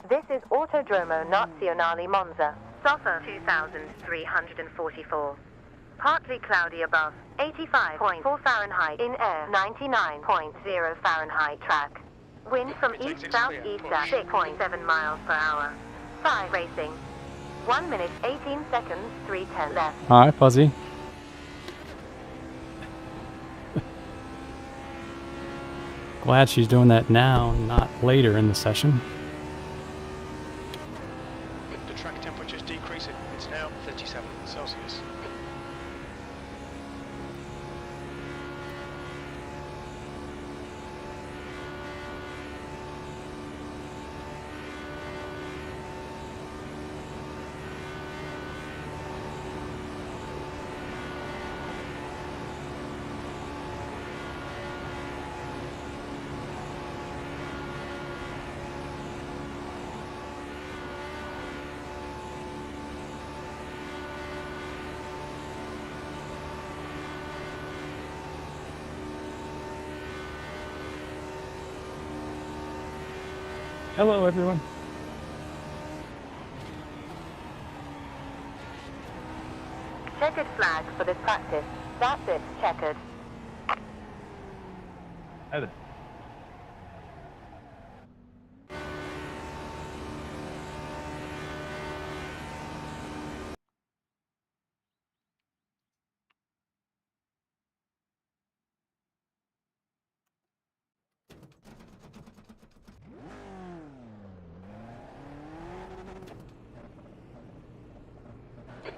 This is Autodromo Nazionale Monza, Sofa 2344. Partly cloudy above, 85.4 Fahrenheit in air, 99.0 Fahrenheit track. Wind from east-southeast at 6.7 miles per hour. iRacing. 1 minute, 18 seconds, 310 left. Alright, Fuzzy. Glad she's doing that now, not later in the session. The track temperature's decreasing. It's now 37 Celsius. Hello, everyone. Checkered flag for this practice. That's it, checkered. Hi there.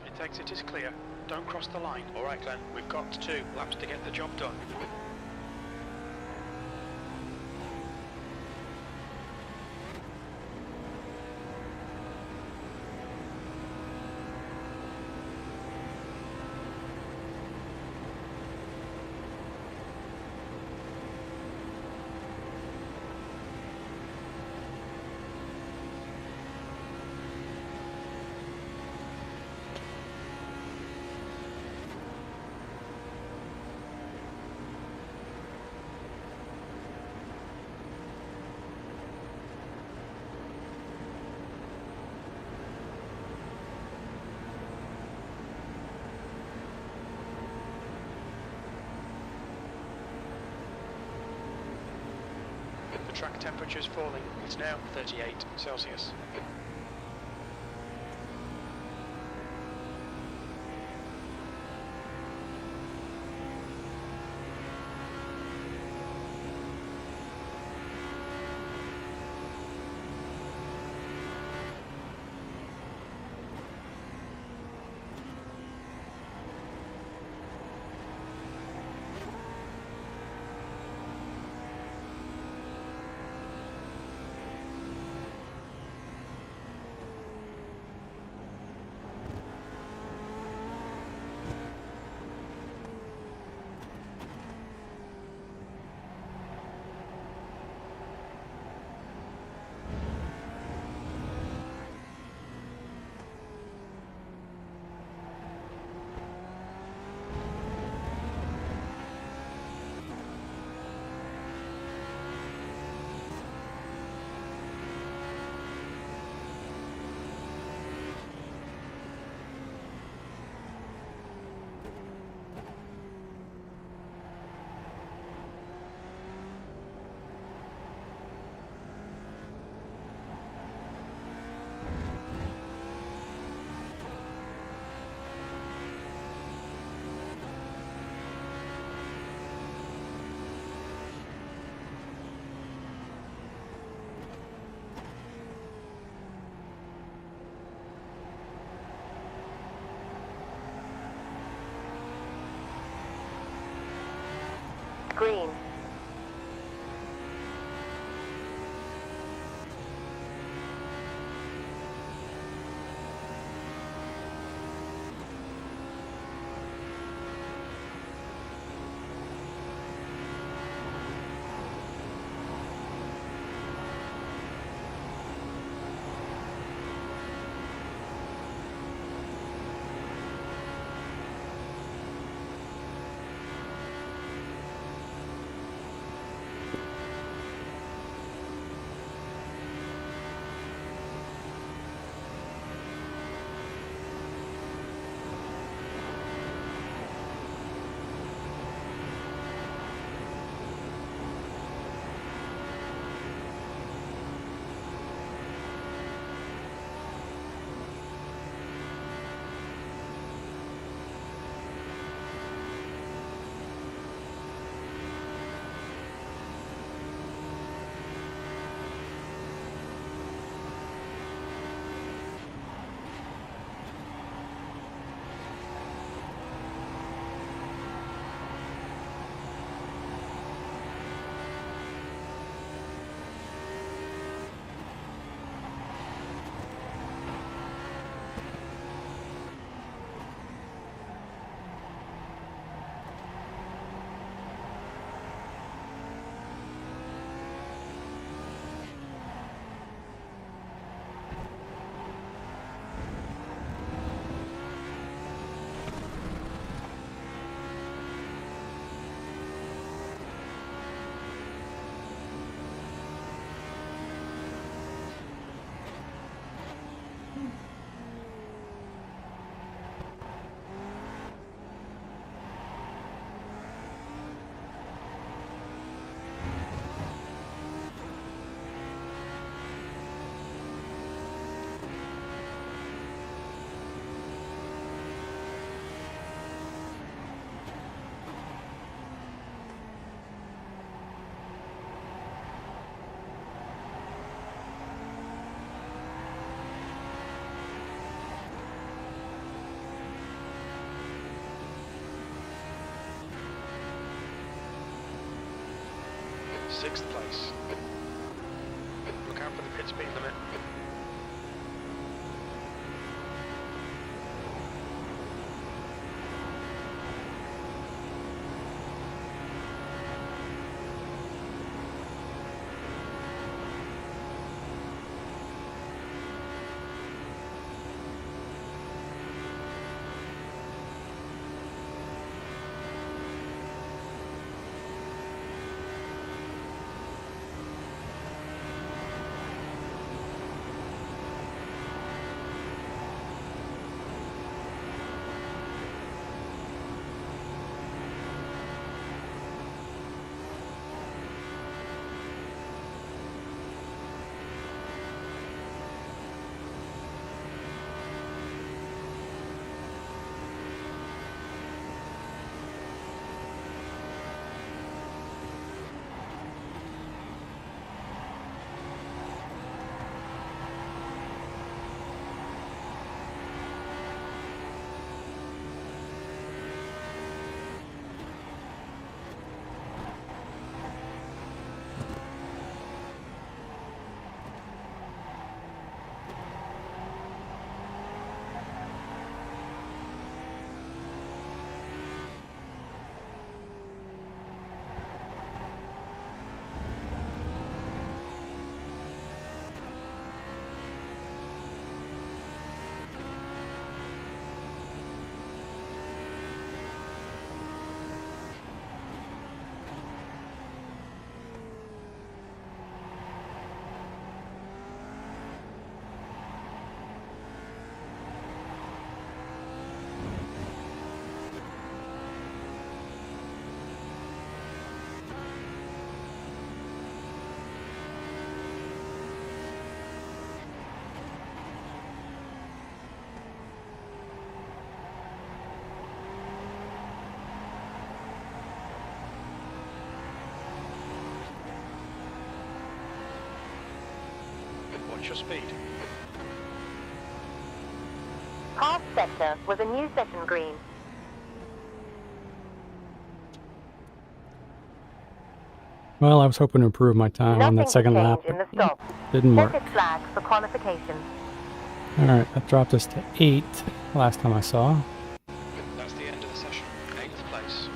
Its exit is clear. Don't cross the line. All right, Glenn. We've got 2 laps to get the job done. The track temperature's falling. It's now 38 Celsius. Green. 6th place. Look out for the pit speed limit. Watch your speed. Half sector was a new session green. Well, I was hoping to improve my time on Nothing that to second lap, change in the but stop. didn't work. Checkered flag for qualification. Alright, that dropped us to 8 last time I saw. That's the end of the session. 8th place.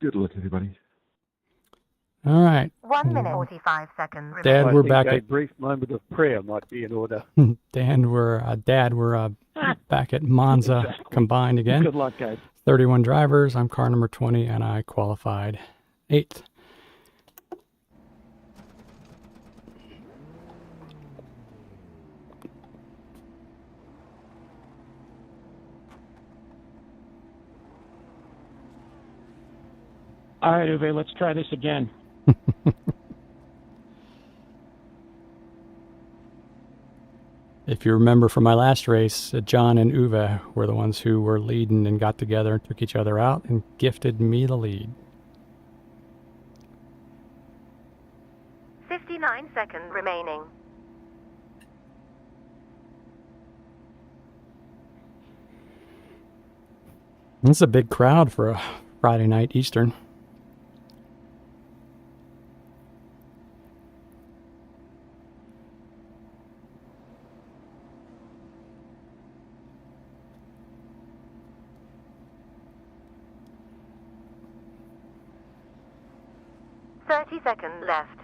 Good luck, everybody. Alright. 1 minute 45 seconds. Dad, I we're think back a at brief moment of prayer might be in order. Dad, we're back at Monza Exactly. combined again. Good luck, guys. 31 drivers. I'm car number 20, and I qualified 8th. All right, Uwe, let's try this again. If you remember from my last race, John and Uwe were the ones who were leading and got together and took each other out and gifted me the lead. 59 seconds remaining. This is a big crowd for a Friday night Eastern. Seconds left.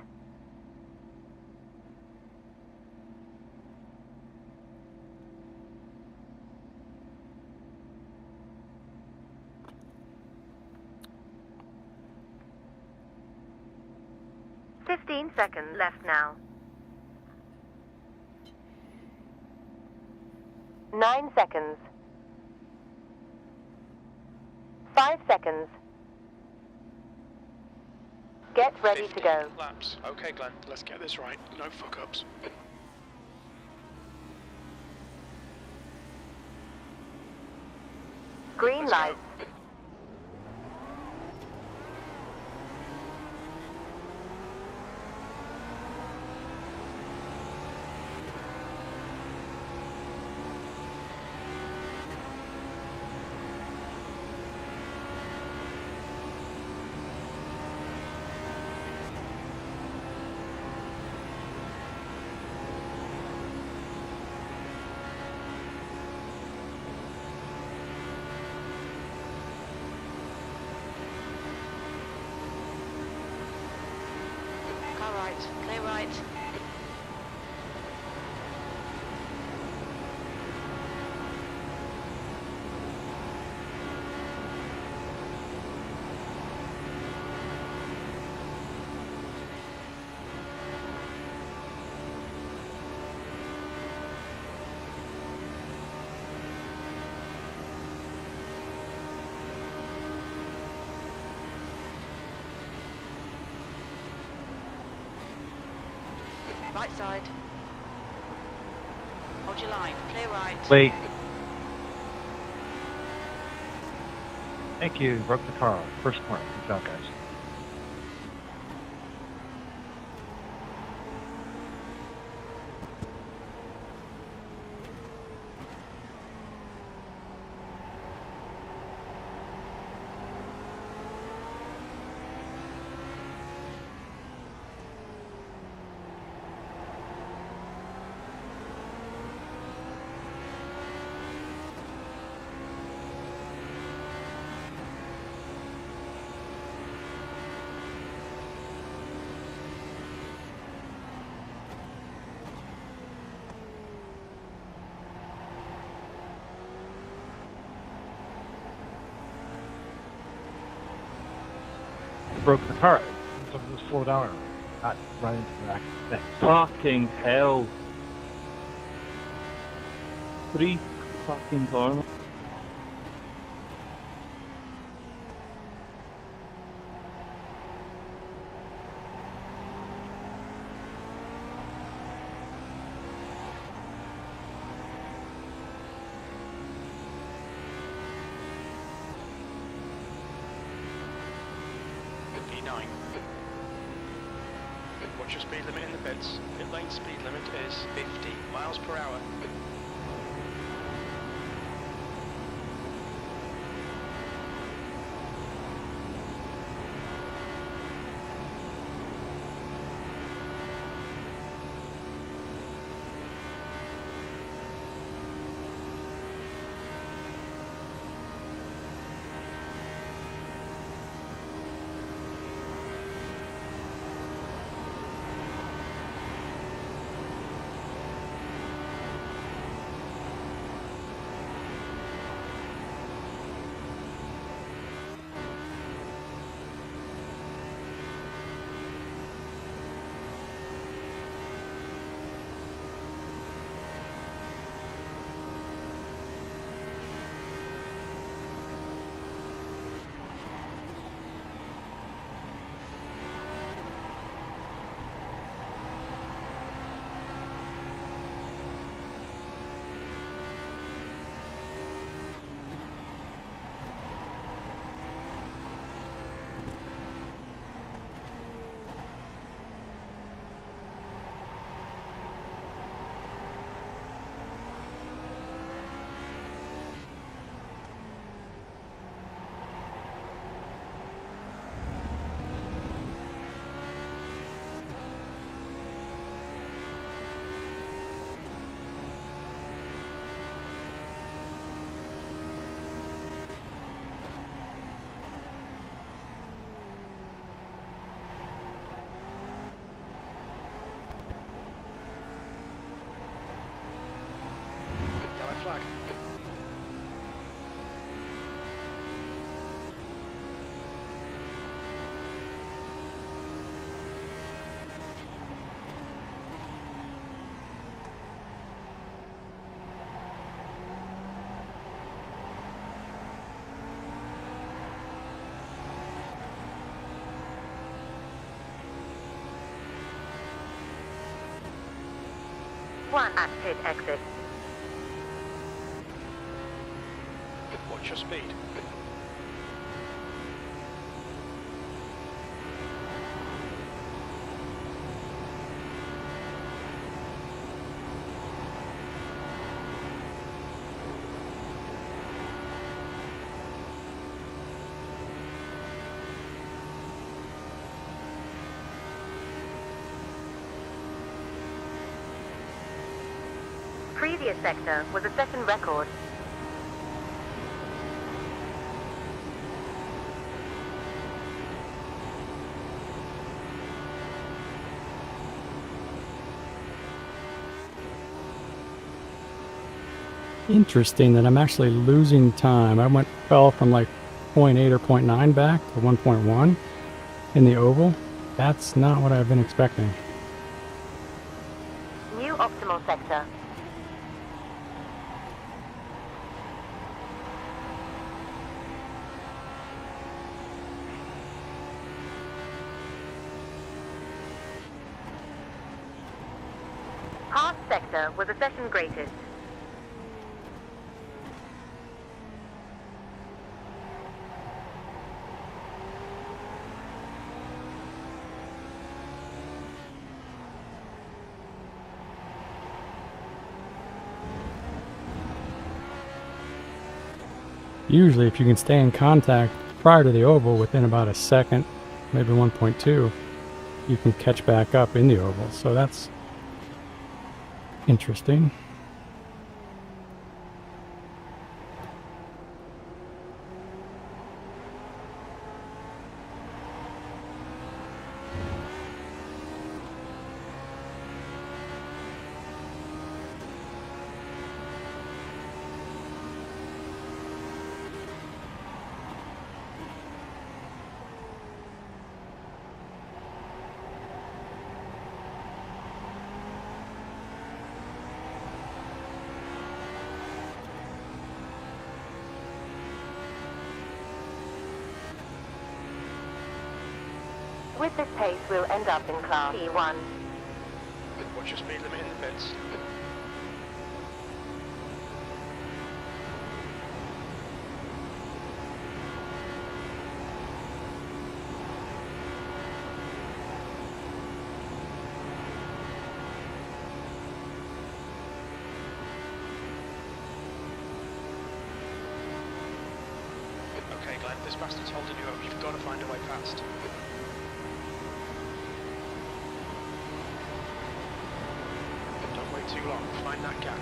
Fifteen seconds left now. 9 seconds. 5 seconds. Get ready to go. Laps. Okay, Glenn, let's get this right. No fuck-ups. Green Let's light. go. right. Right side. Hold your line. Clear right. Wait. Thank you. Broke the car. First corner. Good job, guys. Broke the car. So just slow down. Not run into the back. Thanks. Fucking hell. 3 fucking corners. P9. What's your speed limit in the pits? Pit lane speed limit is 50 miles per hour. Yellow flag. One at pit exit. What's your speed? Previous sector was a second record. interesting that I'm actually losing time. I fell from like 0.8 or 0.9 back to 1.1 in the oval. That's not what I've been expecting. New optimal sector. Pass sector was a session greatest. Usually if you can stay in contact prior to the oval within about a second, maybe 1.2, you can catch back up in the oval. So that's interesting. With this pace, we'll end up in Class P1. What's your speed limit in the pits? Okay, Glenn, this bastard's holding you up. You've got to find a way past. Don't wait too long. Find that gap.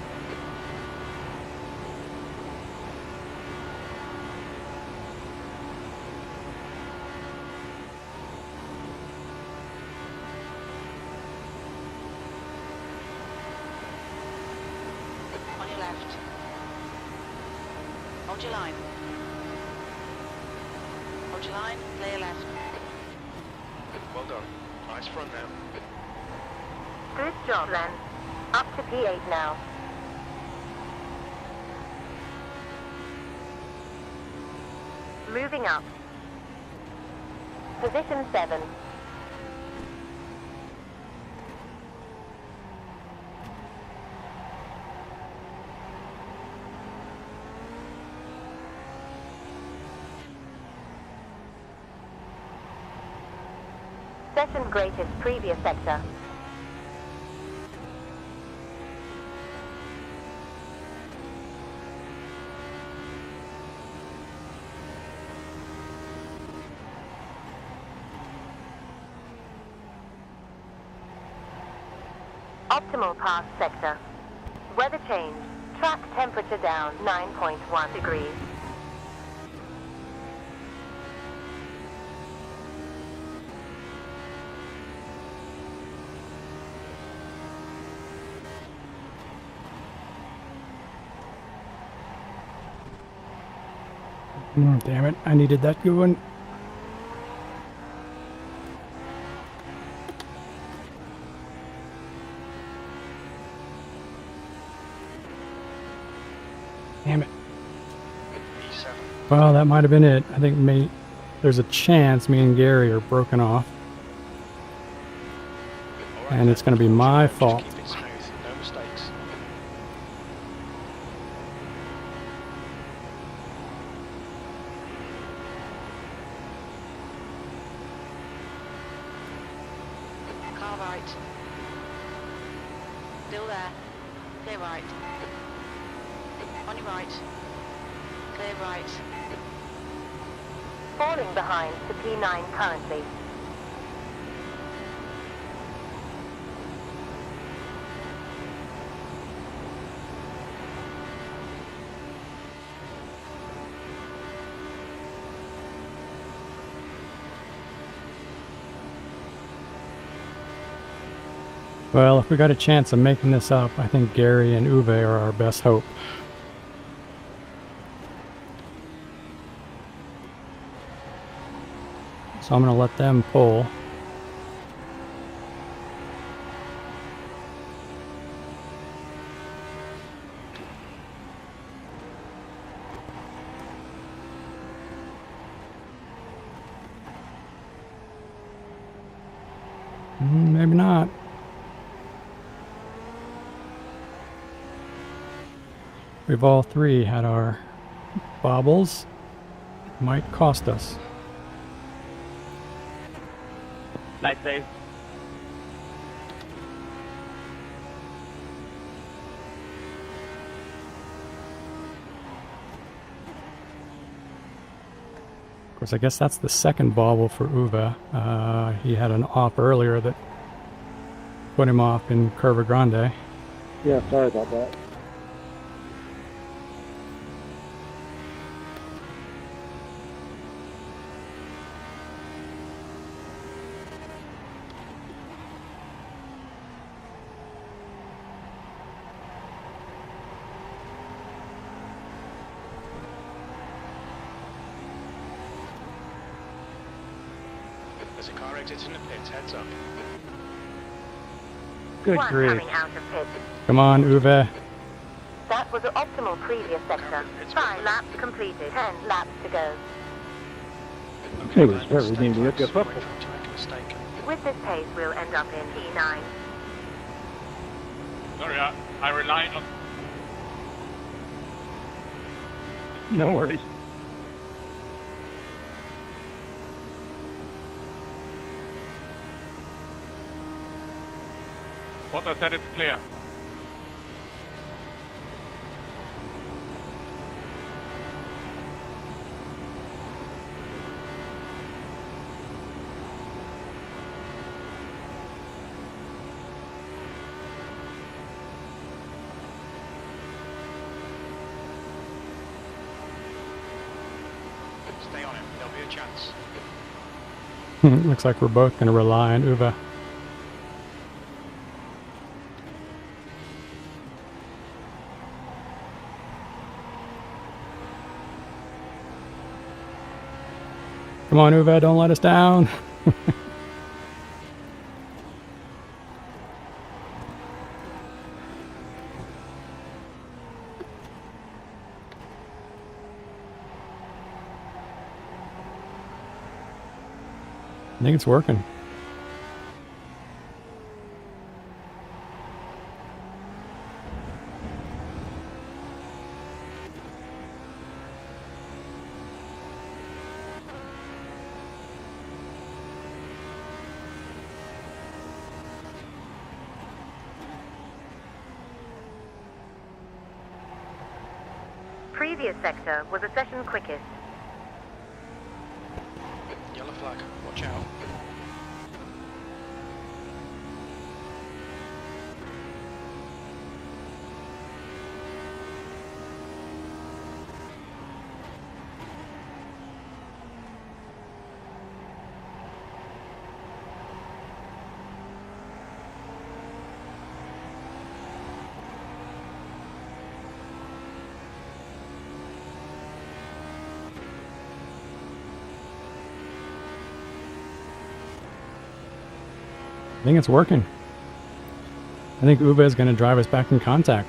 On your left. Hold your line. Hold your line, play your left. Well done. Nice front now. Good job, Len. Up to P8 now. Moving up. Position 7. Session greatest previous sector. Optimal pass sector. Weather change. Track temperature down 9.1 degrees. Damn it, I needed that good one. Damn it. E7. Well, that might have been it. I think there's a chance me and Gary are broken off. All right, And it's going to be my fault. Just keep it smooth. No mistakes. Car right. Still there. Clear right. On your right. Clear right. Falling behind to P9 currently. Well, if we got a chance of making this up, I think Gary and Uwe are our best hope. So I'm going to let them pull. Maybe not. We've all three had our bobbles. Might cost us. Nice save. Of course, I guess that's the second bobble for Uwe. He had an off earlier that put him off in Curva Grande. Yeah, sorry about that. There's a car exiting the pits, heads up. Good One grief. coming out of pit. Come on, Uwe. That was the optimal previous sector. 5 laps completed. 10 laps to go. Okay, It was Glenn, very stay neat to close. get the football. Wait for him to make a mistake. With this pace, we'll end up in P9. Sorry, I rely on. No worries. What I said it's clear. Stay on him, there'll be a chance. Looks like we're both going to rely on Uwe. Come on, Uwe, don't let us down. I think it's working. Previous sector was a session quickest. Yellow flag, watch out. I think it's working. I think Uwe is going to drive us back in contact.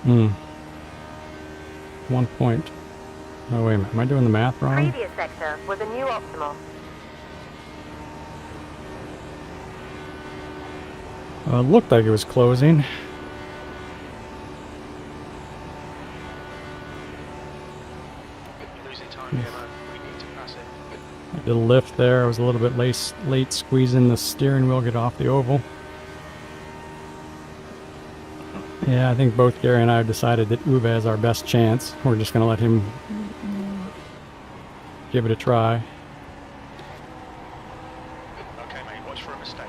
Hmm. 1 point. Oh, wait a minute. Am I doing the math wrong? Previous sector was a new optimal. It looked like it was closing. You're losing time here, man. We need to pass it. I did a lift there. I was a little bit late squeezing the steering wheel, get off the oval. Yeah, I think both Gary and I have decided that Uwe is our best chance. We're just going to let him give it a try. Okay, mate, watch for a mistake.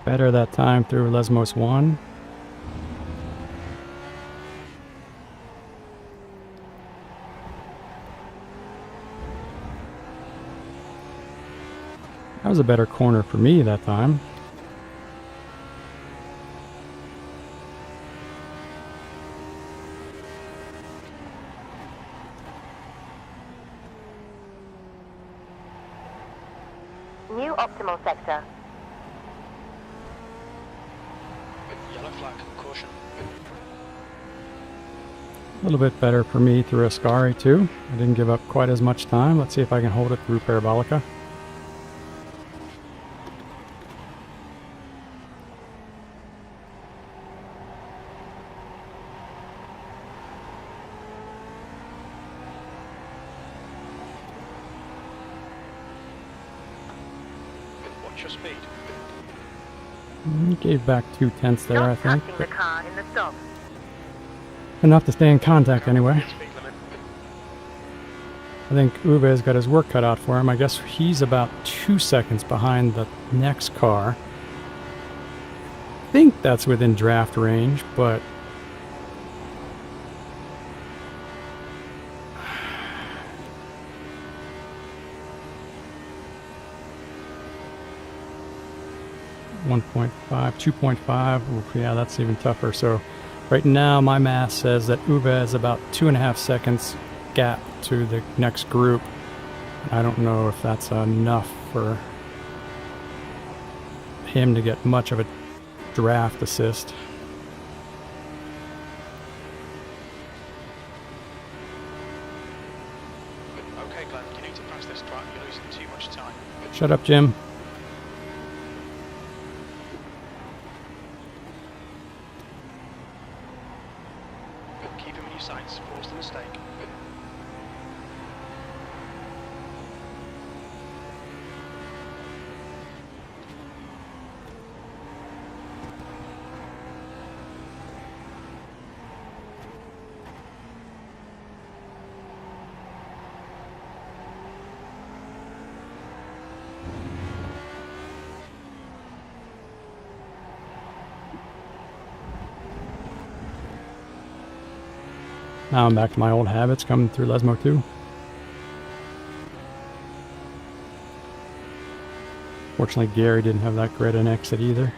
Better that time through Lesmos 1. That was a better corner for me that time. New optimal sector. Yellow flag, caution. A little bit better for me through Ascari too. I didn't give up quite as much time. Let's see if I can hold it through Parabolica. Watch your speed. Gave back 2/10 there, I Not think. passing the car in the stop. Enough to stay in contact anyway. Speed limit. I think Uwe has got his work cut out for him. I guess he's about 2 seconds behind the next car. I think that's within draft range, but .5, 2.5. Yeah, that's even tougher. So right now my math says that Uwe is about 2.5 seconds gap to the next group. I don't know if that's enough for him to get much of a draft assist. Okay, Glenn, you need to pass this track. You're losing too much time. Shut up, Jim. Keep him in your sights. Force the mistake. Now I'm back to my old habits coming through Lesmo 2. Fortunately, Gary didn't have that great an exit either.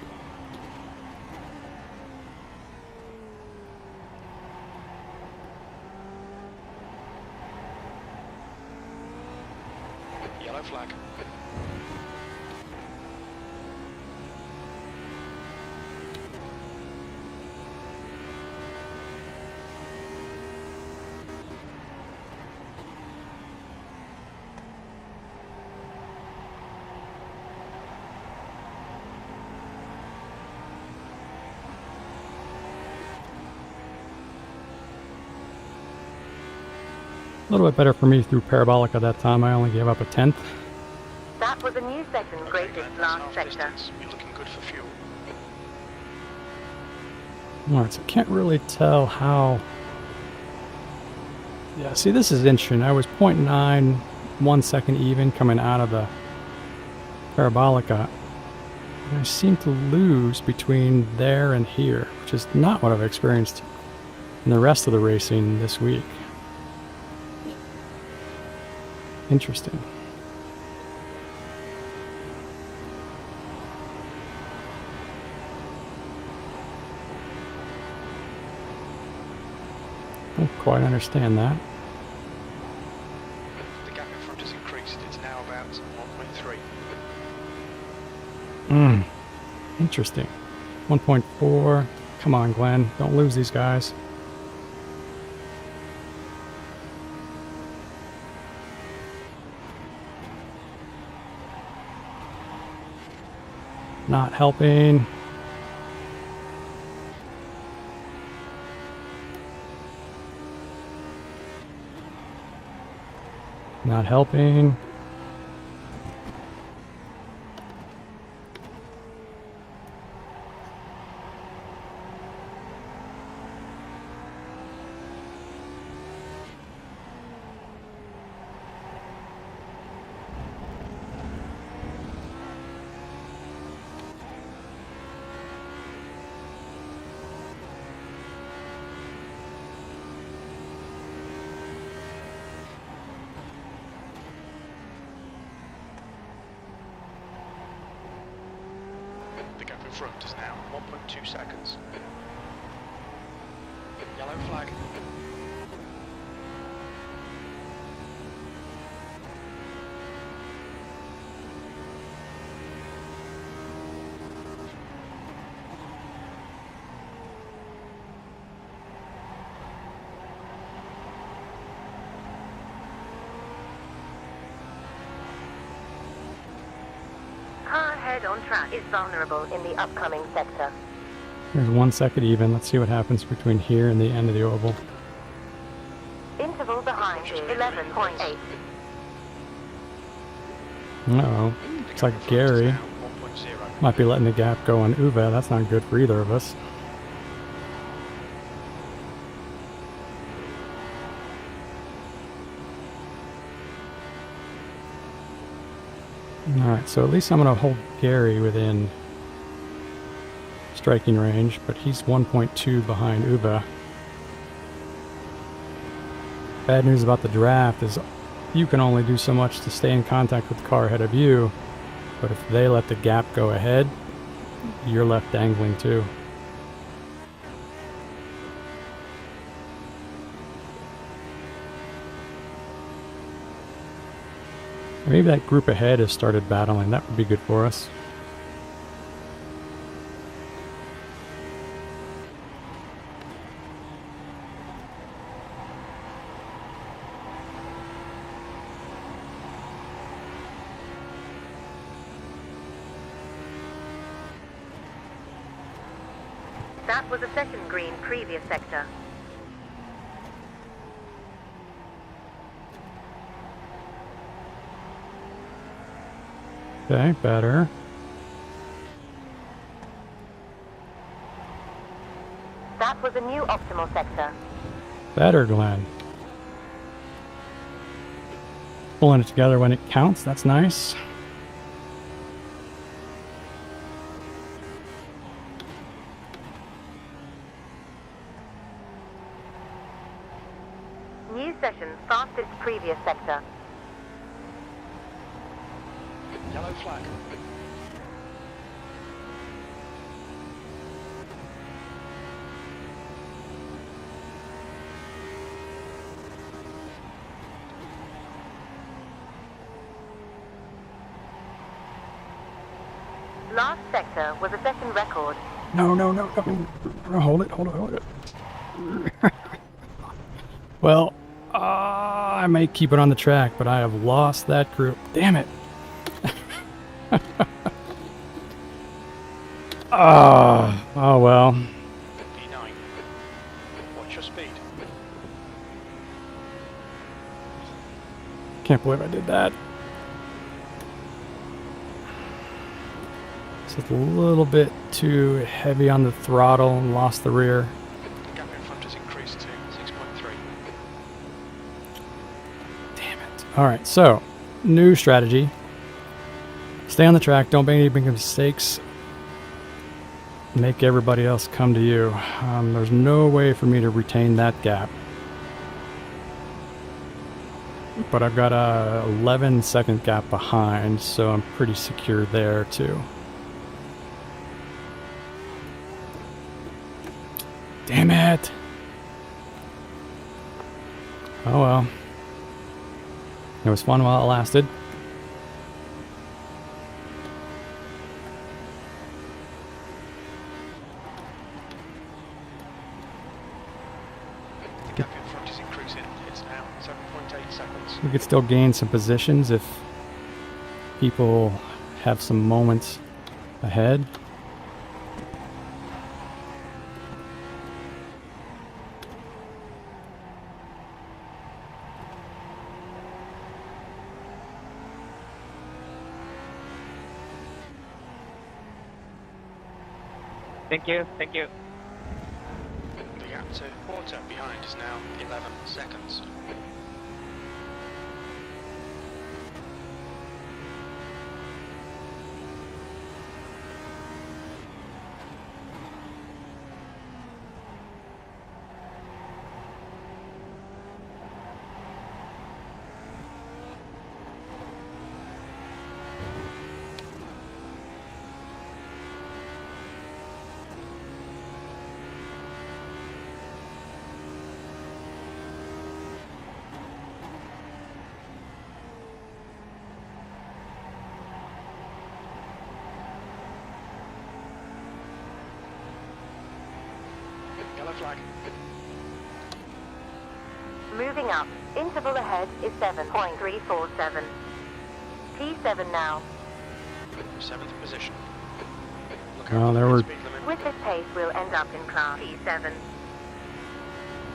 Yellow flag. A little bit better for me through Parabolica that time. I only gave up 1/10. That was a new second Okay, greatest Glenn, that's last half sector. distance. You're looking good for fuel. Alright, so I can't really tell how... Yeah, see, this is interesting. I was 0.9, 1 second even coming out of the Parabolica. And I seem to lose between there and here, which is not what I've experienced in the rest of the racing this week. Interesting. Don't quite understand that. The gap in front has increased. It's now about 1.3. Interesting. 1.4. Come on, Glenn. Don't lose these guys. Not helping. Not helping. front is now 1.2 seconds. Yellow flag. Car ahead on track is vulnerable in the upcoming sector. There's 1 second even. Let's see what happens between here and the end of the oval. Interval behind is 11.8. Uh-oh. It's like Gary might be letting the gap go on Uwe. That's not good for either of us. Alright, so at least I'm going to hold Gary within striking range, but he's 1.2 behind Uwe. Bad news about the draft is you can only do so much to stay in contact with the car ahead of you, but if they let the gap go ahead, you're left dangling too. Maybe that group ahead has started battling. That would be good for us. That was a second green previous sector. Okay, better. That was a new optimal sector. Better, Glenn. Pulling it together when it counts, that's nice. New session, fastest previous sector. Yellow flag. Last sector was a session record. No, no, no, no. No, hold it, hold it, hold it. Well, I may keep it on the track, but I have lost that group. Damn it. Oh well. P9. Watch your speed. Can't believe I did that. Just a little bit too heavy on the throttle and lost the rear. The gap in front has increased to 6.3. Damn it. Alright, so, new strategy. Stay on the track, don't make any big mistakes. Make everybody else come to you. There's no way for me to retain that gap. But I've got a 11-second gap behind, so I'm pretty secure there too. Damn it! Oh well. It was fun while it lasted. The gap in front is increasing. It's now 7.8 seconds. We could still gain some positions if people have some moments ahead. Thank you, thank you. The gap to Porter behind is now 11 seconds. Yellow flag. Moving up. Interval ahead is 7.347. P7 now. 7th position. Look Well, out there for were- the speed limit. With this pace, we'll end up in class P7.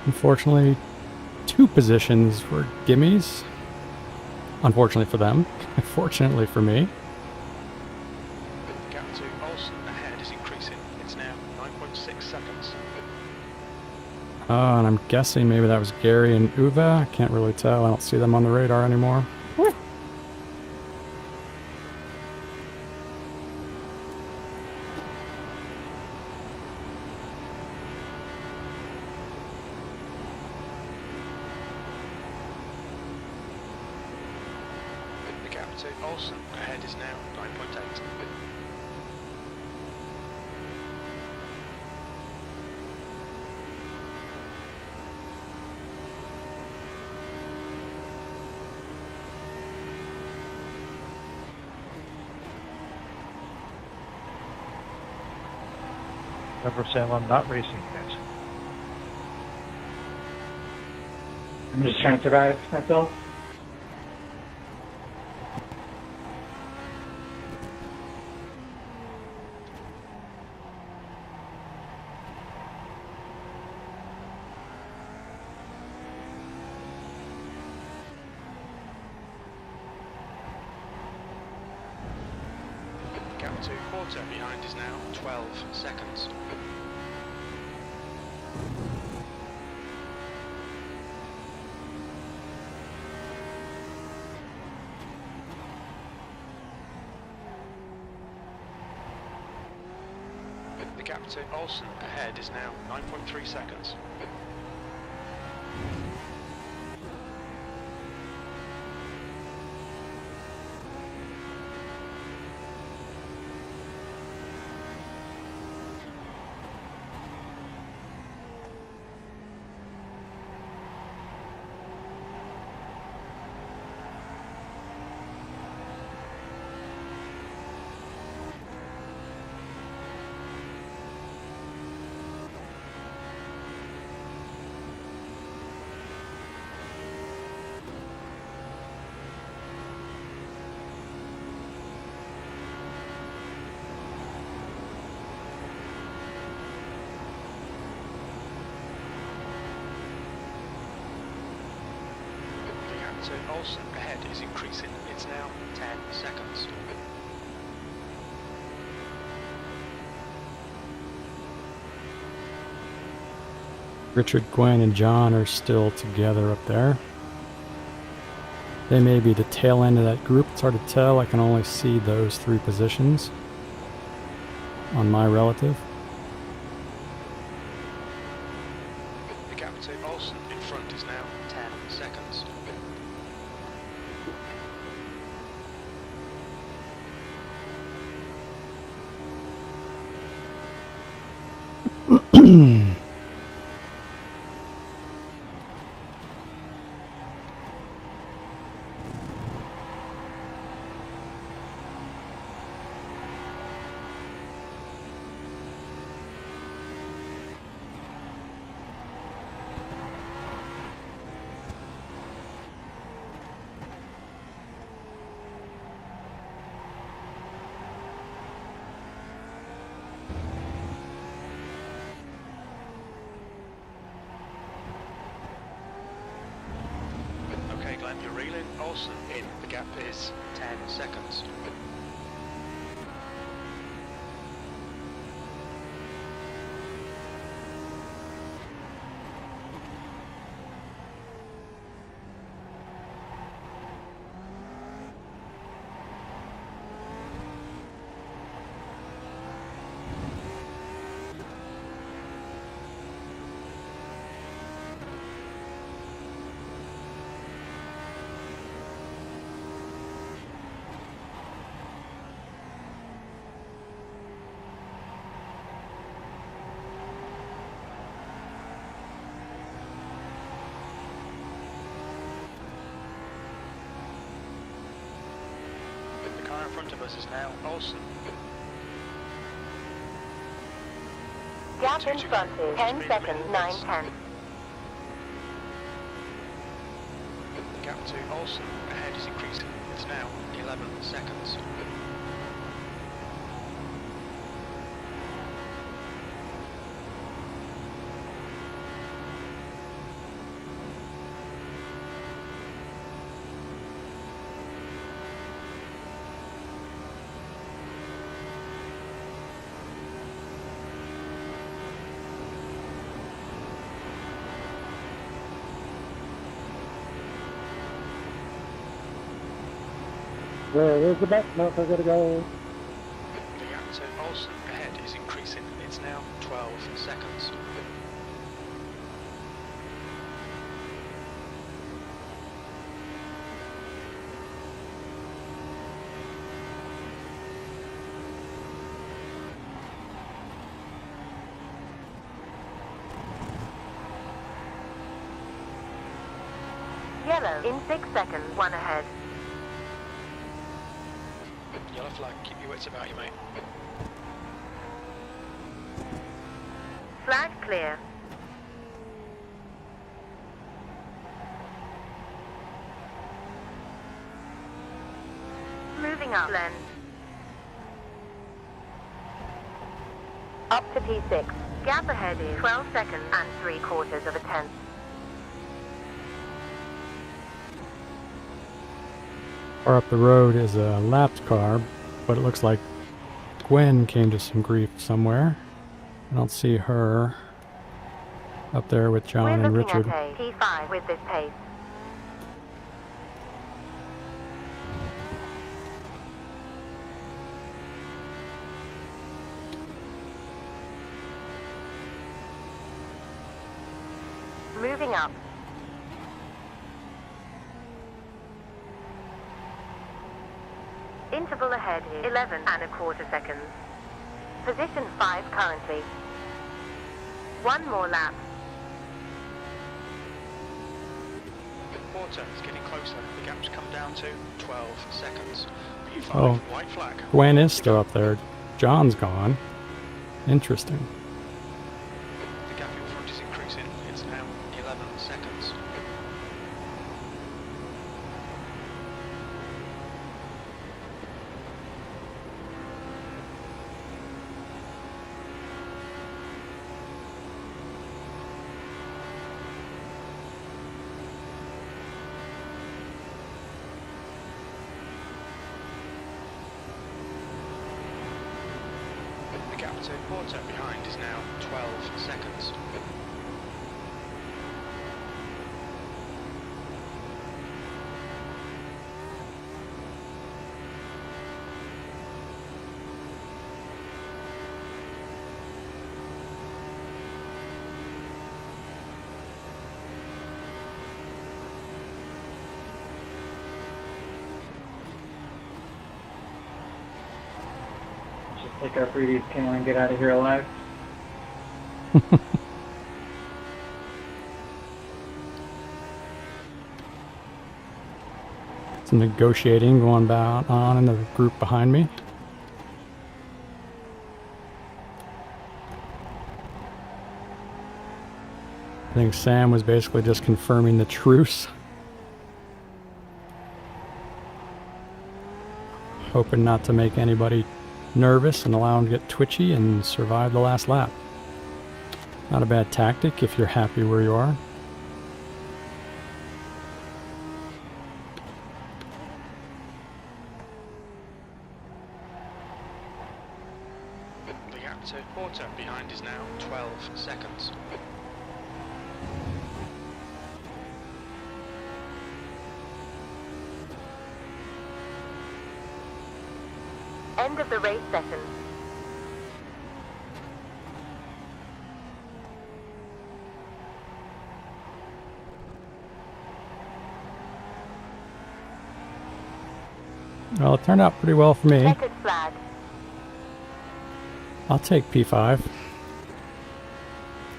Unfortunately, 2 positions were gimmies. Unfortunately for them. Fortunately for me. The gap to Olsen ahead is increasing. It's now 9.6 seconds. And I'm guessing maybe that was Gary and Uwe. I can't really tell. I don't see them on the radar anymore. The gap to Olsen ahead is now 9.8. Never say I'm not racing yet. I'm just trying to survive myself. The gap to Porter behind is now 12 seconds. The gap to Olsen ahead is now 9.3 seconds. The gap to Olsen ahead is increasing. It's now 10 seconds. Richard, Gwen, and John are still together up there. They may be the tail end of that group. It's hard to tell. I can only see those 3 positions on my relative. The gap to Olsen in front is now 10 seconds. Okay, Glenn, you're reeling. Olsen in. The gap is 10 seconds. The car in front of us is now Olsen. Gap in front is 10 seconds, 9/10. The gap to Olsen ahead is increasing. It's now 11 seconds. Where is the back? No, I gotta go. The gap to Olsen ahead is increasing. It's now 12 seconds. Yellow in 6 seconds, 1 ahead. Yellow flag, keep your wits about you, mate. Flag clear. Moving up, Len. Up to P6. Gap ahead is 12 seconds and 3/4 of a tenth. Far up the road is a lapped car, but it looks like Gwen came to some grief somewhere. I don't see her up there with John We're and looking Richard. at a P5 with this pace. Moving up. Interval ahead is 11¼ seconds. Position 5 currently. One more lap. Porter is getting closer. The gap's come down to 12 seconds. P5, Oh. white flag. Gwen is still up there. John's gone. Interesting. The gap in front is increasing. It's now 11 seconds. The gap to Porter behind is now 12 seconds. Just take our previous camera and get out of here alive. Some negotiating going on in the group behind me. I think Sam was basically just confirming the truce. Hoping not to make anybody nervous and allow them to get twitchy and survive the last lap. Not a bad tactic if you're happy where you are. The gap to Porter behind is now 12 seconds. End of the race session. Well, it turned out pretty well for me. Checkered flag. I'll take P5.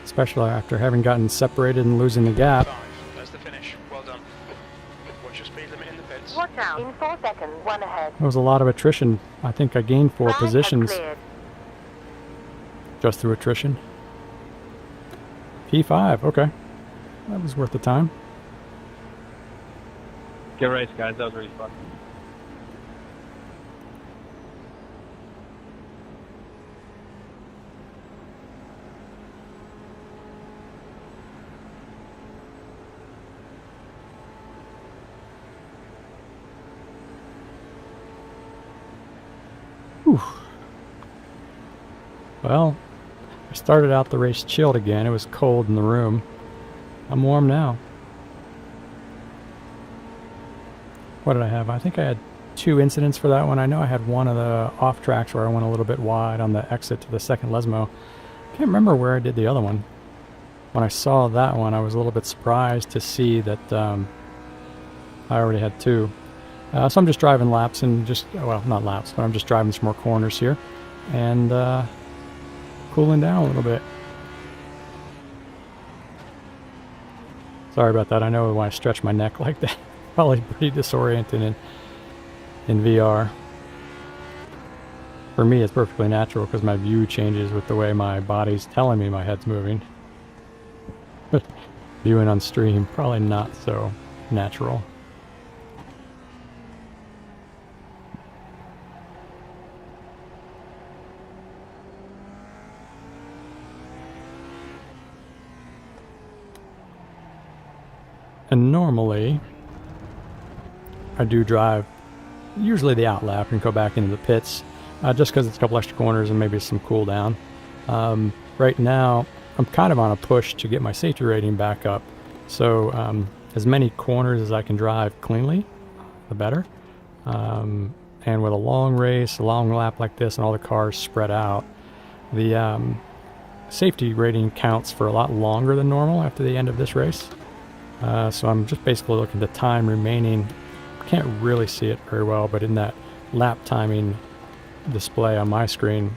Especially after having gotten separated and losing the gap. 5. That's the finish. Well done. What's your speed limit in the pits? Watch out. In 4 seconds, 1 ahead. There was a lot of attrition. I think I gained 4 Flag has positions cleared. just through attrition. P5, okay. That was worth the time. Good race, guys. That was really fun. Whew. Well, I started out the race chilled again. It was cold in the room. I'm warm now. What did I have? I think I had 2 incidents for that one. I know I had one of the off tracks where I went a little bit wide on the exit to the second Lesmo. Can't remember where I did the other one. When I saw that one, I was a little bit surprised to see that I already had 2. So I'm just driving laps and just, well, not laps, but I'm just driving some more corners here and cooling down a little bit. Sorry about that. I know when I stretch my neck like that, probably pretty disoriented in VR. For me, it's perfectly natural because my view changes with the way my body's telling me my head's moving. But viewing on stream, probably not so natural. And normally, I do drive usually the out lap and go back into the pits just because it's a couple extra corners and maybe some cool down. Right now, I'm kind of on a push to get my safety rating back up. So as many corners as I can drive cleanly, the better. And with a long race, a long lap like this, and all the cars spread out, the safety rating counts for a lot longer than normal after the end of this race. So I'm just basically looking at the time remaining. Can't really see it very well, but in that lap timing display on my screen,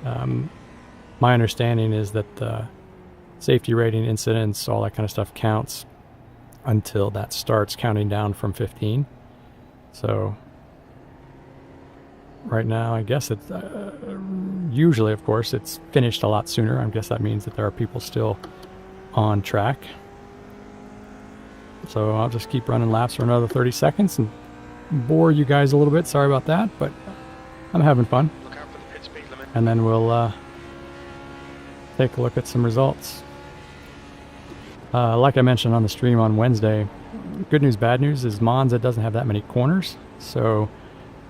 my understanding is that safety rating, incidents, all that kind of stuff counts until that starts counting down from 15. So right now, I guess it's usually, of course, it's finished a lot sooner. I guess that means that there are people still on track. So I'll just keep running laps for another 30 seconds and bore you guys a little bit. Sorry about that, but I'm having fun. Look out for the pit speed limit. And then we'll take a look at some results. Like I mentioned on the stream on Wednesday, good news, bad news is Monza doesn't have that many corners. So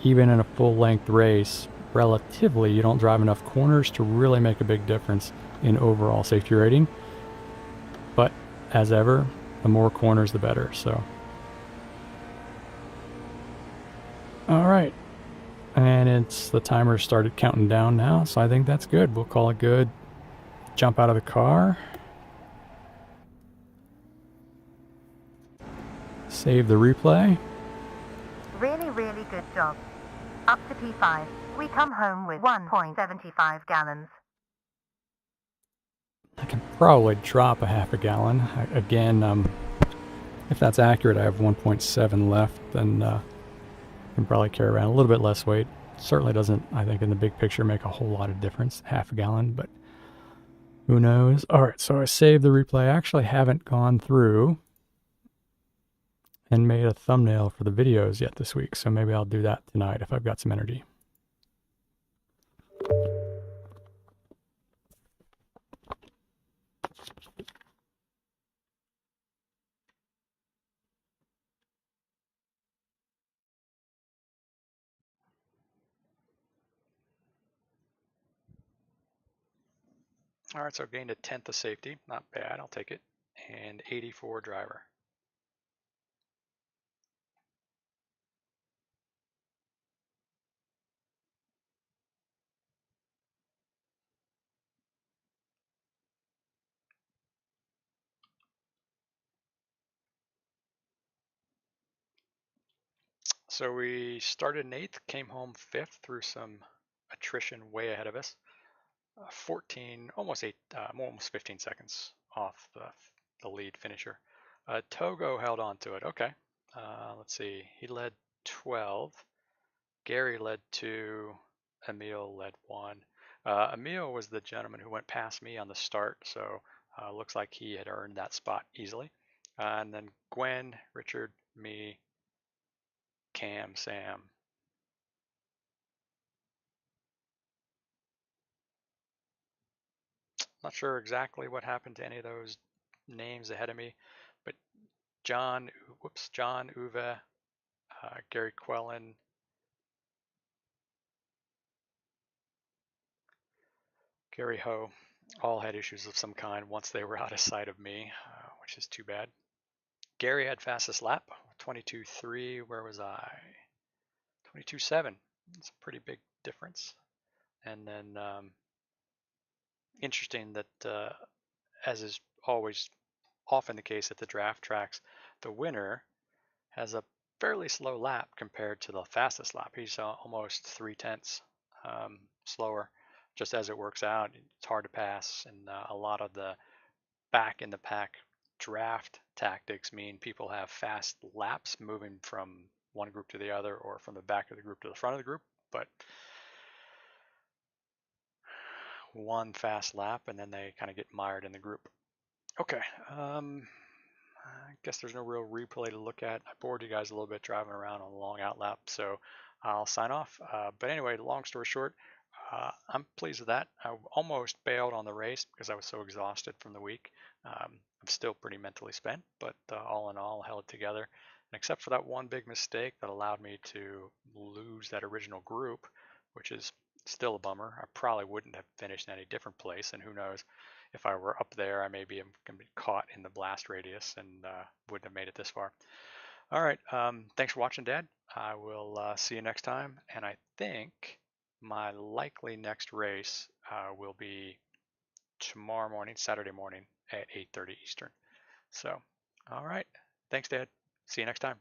even in a full-length race, relatively, you don't drive enough corners to really make a big difference in overall safety rating. But as ever, the more corners, the better. So, all right, and it's the timer started counting down now, so I think that's good. We'll call it good. Jump out of the car. Save the replay. Really, really good job. Up to P5. We come home with 1.75 gallons. I can probably drop a half a gallon. Again, if that's accurate, I have 1.7 left, then I can probably carry around a little bit less weight. Certainly doesn't, I think, in the big picture make a whole lot of difference, half a gallon, but who knows? All right, so I saved the replay. I actually haven't gone through and made a thumbnail for the videos yet this week, so maybe I'll do that tonight if I've got some energy. All right, so gained a 10th of safety. Not bad, I'll take it. And 84 driver. So we started in 8th, came home 5th through some attrition way ahead of us. 14, almost 15 seconds off the lead finisher. Togo held on to it. Okay. Let's see. He led 12. Gary led 2. Emil led 1. Emil was the gentleman who went past me on the start, so Looks like he had earned that spot easily. And then Gwen, Richard, me, Cam, Sam. Not sure exactly what happened to any of those names ahead of me, but John, Uwe, Gary Quellen, Gary Ho, all had issues of some kind once they were out of sight of me, which is too bad. Gary had fastest lap, 22.3. Where was I? 22.7. It's a pretty big difference. And then interesting that, as is always often the case at the draft tracks, the winner has a fairly slow lap compared to the fastest lap. He's almost 3/10 slower. Just as it works out, it's hard to pass, and a lot of the back in the pack draft tactics mean people have fast laps moving from one group to the other or from the back of the group to the front of the group, but one fast lap and then they kind of get mired in the group. Okay, I guess there's no real replay to look at. I bored you guys a little bit driving around on a long out lap, so I'll sign off. But anyway, long story short, I'm pleased with that. I almost bailed on the race because I was so exhausted from the week. I'm still pretty mentally spent, but all in all, held it together. And except for that one big mistake that allowed me to lose that original group, which is still a bummer. I probably wouldn't have finished in any different place, and who knows, if I were up there, I maybe am going to be caught in the blast radius and wouldn't have made it this far. All right, thanks for watching, Dad. I will see you next time, and I think my likely next race will be tomorrow morning, Saturday morning at 8:30 Eastern. So, all right, thanks, Dad. See you next time.